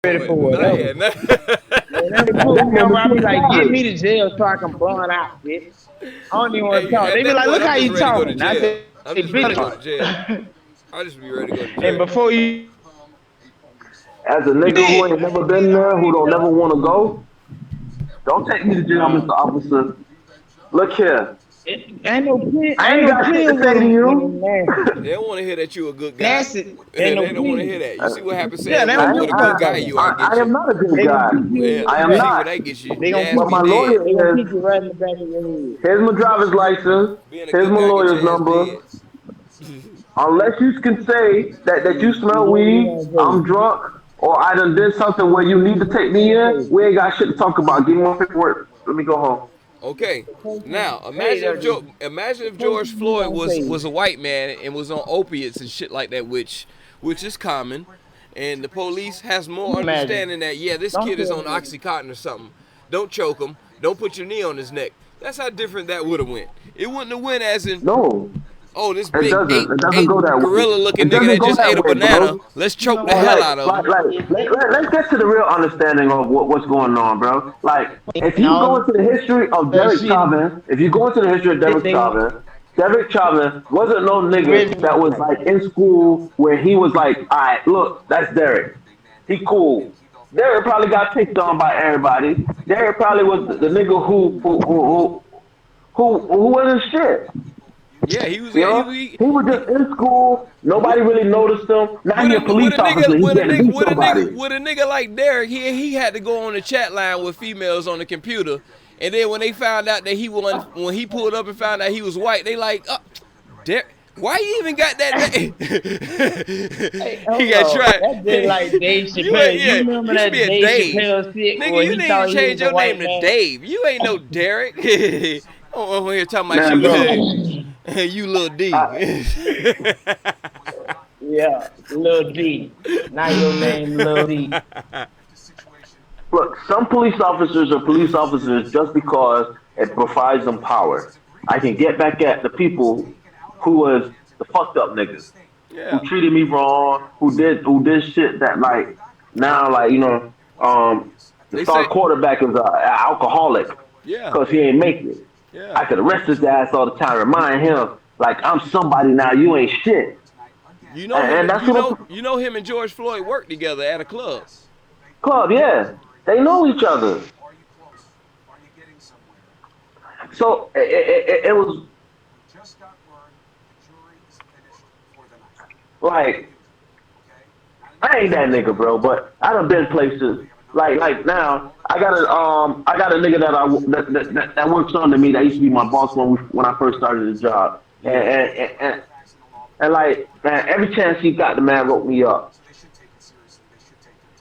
ready for whatever. Man, They put me around me like, get me to jail so I can blunt out, bitch. I don't even want to hey, talk. at They be that like, point, look I'm how just you ready to go to talking. I jail. say, I'm just ready to go to jail. bitch. I just be ready to go to And jail. before As a you nigga who did, ain't never been there, who don't never want to go, don't take me to jail, nah, Mr. Officer. Look here, ain't I ain't no got shit to pen say to when you. them nasty. They don't want to hear that you a good guy. Nasty, ain't no They don't want to hear pen. that. You see what happens Yeah, saying they don't what give a a fuck good guy about you that. are I get am you. not a good They gonna guy. kick you in Yeah, I your am you back. see what not. that gets you. They Your gonna ass But kick be my dead. they gonna lawyer kick is, you right in the back of your head. here's my driver's license, Being a here's good my guy get lawyer's your ass number. dead. Unless you can say that you You smell know what you weed, gonna I'm say. drunk, or I done did something where you need to take You me gonna in, say. we ain't got shit to talk about. Give me my paperwork. Let me go home. Okay. The person Now say that imagine the if first George thing you Floyd gonna say. was a white man and was on opiates and shit like that, which is common, and the police has more Imagine. understanding that yeah, this Don't kid is tell on me. oxycontin or something. Don't choke him. Don't put your knee on his neck. That's how different that would have went. It wouldn't have went as in No, oh, this it big doesn't. It doesn't eight go that way. gorilla looking It nigga doesn't that go just that ate a way, banana. bro. Let's You choke know the Like, what? hell like, out of like, him. like let's get to the real understanding of what's going on, bro. Like, if And you go all into the history of the Derek shit Chauvin, if you go into the history of they Derek Chauvin wasn't no nigga ready that was like in school where he was like, all right, look, that's Derek. He cool. Derek probably got picked on by everybody. Derek probably was the nigga who was his shit. Yeah, he was. You Yeah, know, he was he just in school. Nobody really noticed him. Now he a police officer. He getting to be somebody. with a nigga like Derek, he had to go on the chat line with females on the computer, and then when they found out that he won, when he pulled up and found out he was white, they like, Derek, why you even got that name? Hey, He hold got on. tried. That's just like Dave You ain't Chappelle. You yeah. remember You should be that a Dave Dave, Chappelle shit nigga. where You he need to thought he was change a your name white to man? Dave. You ain't no Derek. Oh, here talking about Man, bro. you Lil D. I, Yeah, Lil D. Now your name Lil D. look, some police officers are police officers just because it provides them power. I can get back at the people who was the fucked up niggas who Yeah. treated me wrong, who did shit that like now like the They star say, quarterback is a alcoholic yeah, because he ain't make it. yeah. I could arrest his ass all the time, remind him like I'm somebody now. You ain't shit, and that's what I'm. You know him and George Floyd worked together at a club. Club, yeah, they know each other. So it was like I ain't that nigga, bro. But I done been places like now. I got a nigga that works under me that used to be my boss when I first started the job, Yeah. and like man, every chance he got, the man wrote me up.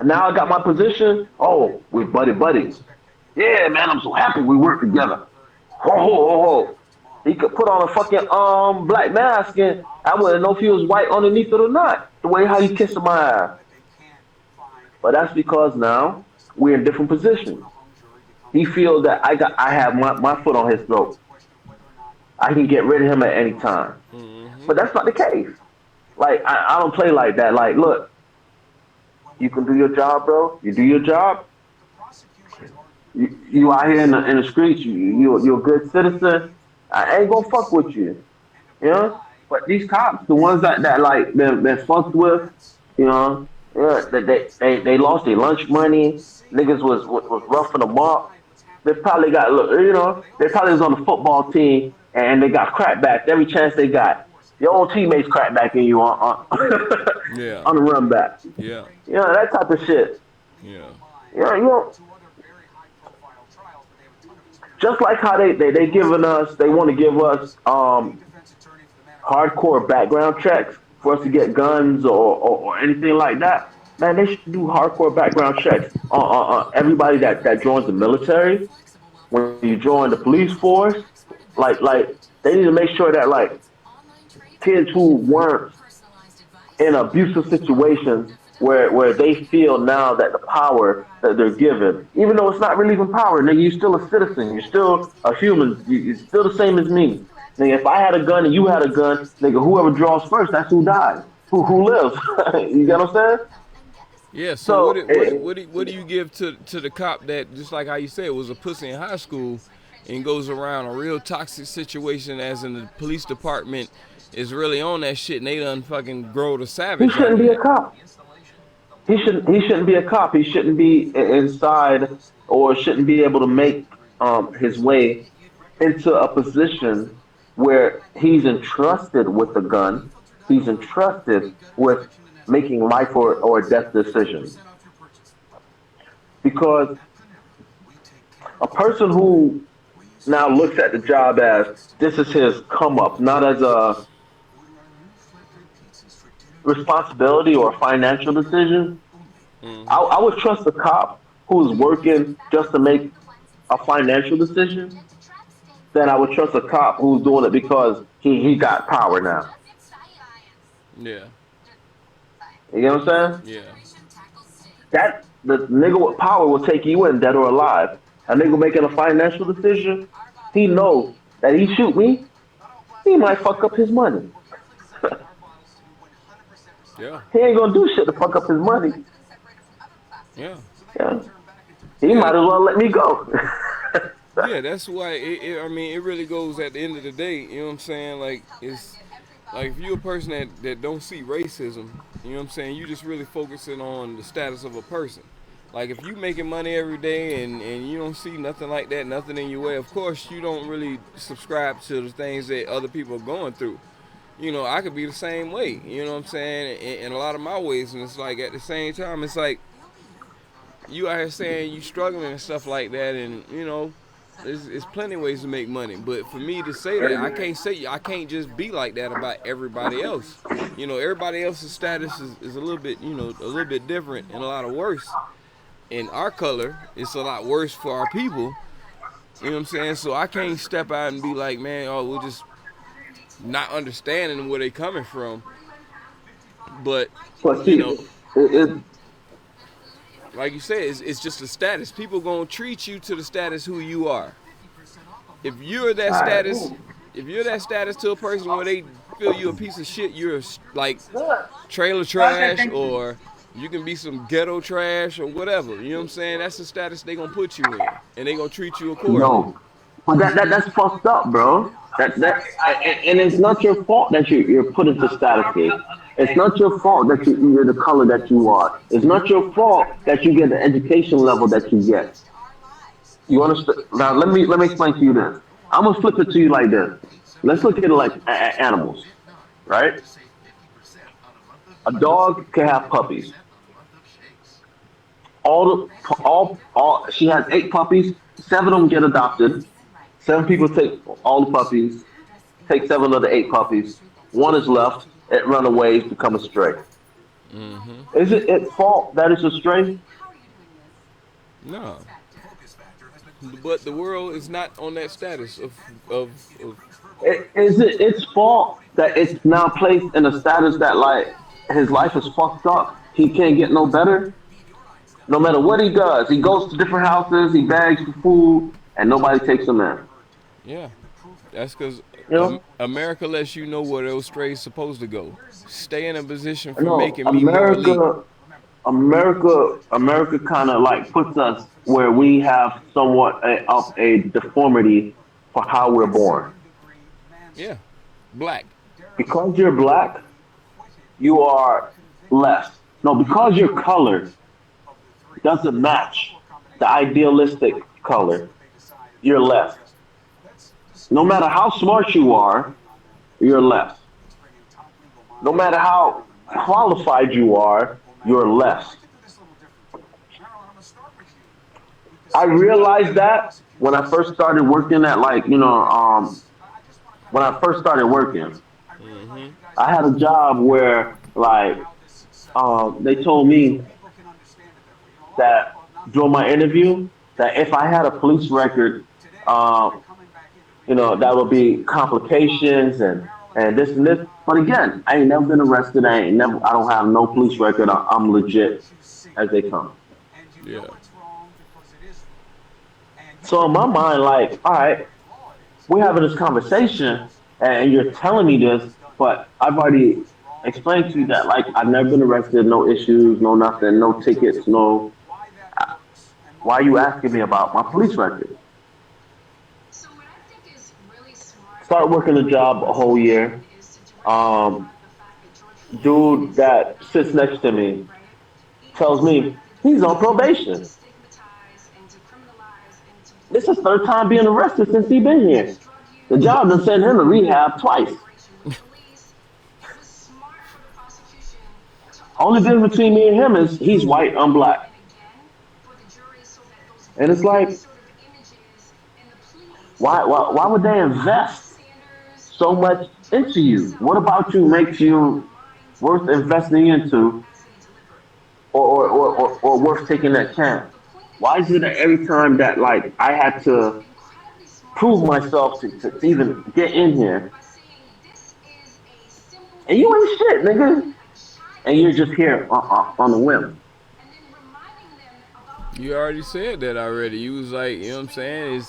And now I got my position. Oh, we're buddies. Yeah, man, I'm so happy we work together. Ho ho ho ho. He could put on a fucking black mask and I wouldn't know if he was white underneath it or not. The way how he kissing my ass. But that's because now we're in different positions. He feels that I have my foot on his throat. I can get rid of him at any time. But that's not the case. Like I don't play like that. Like, look, you can do your job, bro. You do your job. You out here in the streets. You're a good citizen. I ain't gonna fuck with you. You know. But these cops, the ones that like been fucked with, you know, yeah, they lost their lunch money. Niggas was roughing them up. They probably got, they probably was on the football team and they got crackback every chance they got. Your own teammates crackbacking you on Yeah. on the run back. Yeah. You know, that type of shit. Yeah. You know, just like how they giving us, they want to give us hardcore background checks for us to get guns or anything like that. Man, they should do hardcore background checks on everybody that joins the military. When you join the police force, like they need to make sure that like kids who weren't in abusive situations where they feel now that the power that they're given, even though it's not really even power, nigga, you're still a citizen, you're still a human, you're still the same as me. Nigga, if I had a gun and you had a gun, nigga, whoever draws first, that's who dies, who lives. You get what I'm saying? Yeah. So So what do you give to the cop that, just like how you said, was a pussy in high school and goes around a real toxic situation, as in the police department is really on that shit and they done fucking grow the he savage shouldn't under be a that. cop. He shouldn't be a cop. He shouldn't be inside, or shouldn't be able to make his way into a position where he's entrusted with a gun. He's entrusted with making life or death decisions. Because a person who now looks at the job as this is his come up, not as a responsibility or a financial decision. I would trust a cop who's working just to make a financial decision than I would trust a cop who's doing it because he got power now. Yeah. You know what I'm saying? Yeah. That the nigga with power will take you in, dead or alive. A nigga making a financial decision, he knows that he shoot me, he might fuck up his money. Yeah. He ain't gonna do shit to fuck up his money. Yeah. Yeah. He Yeah. might as well let me go. Yeah, that's why. I mean, it really goes at the end of the day. You know what I'm saying? Like, it's like if you're a person that don't see racism, you know what I'm saying? You just really focusing on the status of a person. Like, if you making money every day and you don't see nothing like that, nothing in your way, of course you don't really subscribe to the things that other people are going through. You know, I could be the same way. You know what I'm saying? In a lot of my ways, and it's like at the same time, it's like you out here saying you struggling and stuff like that, and you know, there's plenty of ways to make money. But for me to say that, I can't just be like that about everybody else. You know, everybody else's status is a little bit, you know, a little bit different and a lot of worse. In our color, it's a lot worse for our people. You know what I'm saying? So I can't step out and be like, man, oh, we're just not understanding where they coming from. But But you see, know, it, like you said, it's just a status. People gonna treat you to the status who you are. If you're that alright. status, if you're that status to a person where they feel you a piece of shit, you're like trailer trash, or you can be some ghetto trash or whatever. You know what I'm saying? That's the status they gonna put you in, and they gonna treat you accordingly. No, but that's fucked up, bro. And it's not your fault that you're put into status case. It's not your fault that you're the color that you are. It's not your fault that you get the education level that you get. You understand? Now let me explain to you this. I'm gonna flip it to you like this. Let's look at it like animals, right? A dog can have puppies. All she has 8 puppies. 7 of them get adopted. 7 people take all the puppies, take 7 of the 8 puppies. One is left. It run away, become a stray. Is it its fault that it's a stray? No, but the world is not on that status of Is it its fault that it's now placed in a status that like his life is fucked up? He can't get no better. No matter what he does, he goes to different houses, he begs for food, and nobody takes him in. yeah. That's because You know? America lets you know where those strays supposed to go. Stay in a position for No, making me more elite. America kind of like puts us where we have somewhat of a deformity for how we're born. Yeah, black. Because you're black, you are less. No, because your color doesn't match the idealistic color, you're less. No matter how smart you are, you're less. No matter how qualified you are, you're less. I realized that when I first started working at like, when I first started working, I had a job where like they told me that during my interview that if I had a police record, that would be complications and this and this. But again, I ain't never been arrested. I don't have no police record. I'm legit as they come. Yeah. So in my mind, like, all right, we're having this conversation and you're telling me this, but I've already explain to you that like I've never been arrested, no issues, no nothing, no tickets, no. Why are you asking me about my police record? Start working a job a whole year. Um, Dude that sits next to me tells me he's on probation. This is third time being arrested since he been here. The job done sent him to rehab twice. Only difference between me and him is he's white, I'm black. And it's like, why would they invest so much into you? What about you makes you worth investing into or worth taking that chance? Why is it that every time that like I had to prove myself to even get in here, and you ain't shit, nigga, and you're just here on the whim? You already said that already. You was like, you know what I'm saying?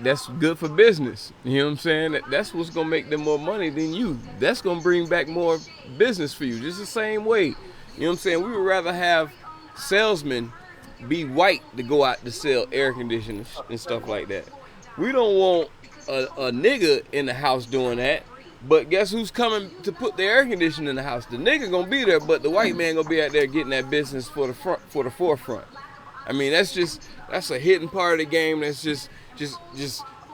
That's good for business. You know what I'm saying? That's what's gonna make them more money than you. That's gonna bring back more business for you. Just the same way. You know what I'm saying? We would rather have salesmen be white to go out to sell air conditioners and stuff like that. We don't want a nigga in the house doing that. But guess who's coming to put the air conditioner in the house? The nigga gonna be there, but the white man gonna be out there getting that business for the forefront. I mean, that's a hidden part of the game. That's just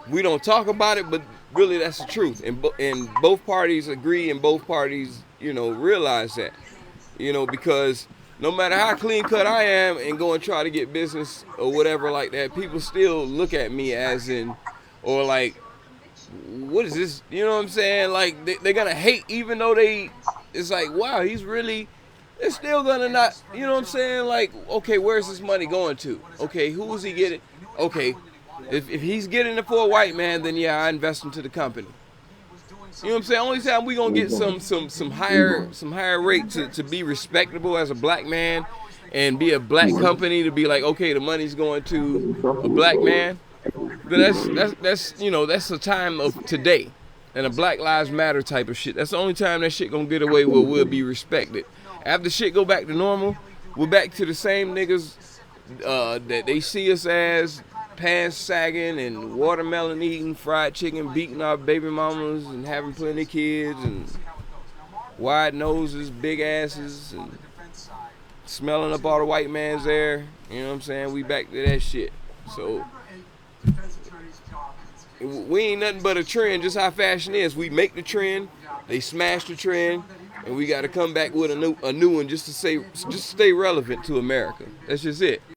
we don't talk about it, but really that's the truth. And both parties agree, and both parties, realize that, because no matter how clean cut I am and go and try to get business or whatever like that, people still look at me as in, or like, what is this? You know what I'm saying? Like they're gonna hate, even though it's like, wow, he's really. They're still gonna not, you know what I'm saying? Like, okay, where's this money going to? Okay, who is he getting? Okay, if he's getting it for a white man, then yeah, I invest into the company. You know what I'm saying? Only time we gonna get some higher rate to be respectable as a black man and be a black company to be like, okay, the money's going to a black man. Then that's that's a time of today and a Black Lives Matter type of shit. That's the only time that shit gonna get away where we'll be respected. After shit go back to normal, we're back to the same niggas that they see us as, pants sagging and watermelon eating, fried chicken, beating our baby mamas and having plenty of kids and wide noses, big asses, and smelling up all the white man's air. You know what I'm saying? We back to that shit. So we ain't nothing but a trend, just how fashion is. We make the trend, they smash the trend, and we got to come back with a new one just to stay relevant to America. That's just it.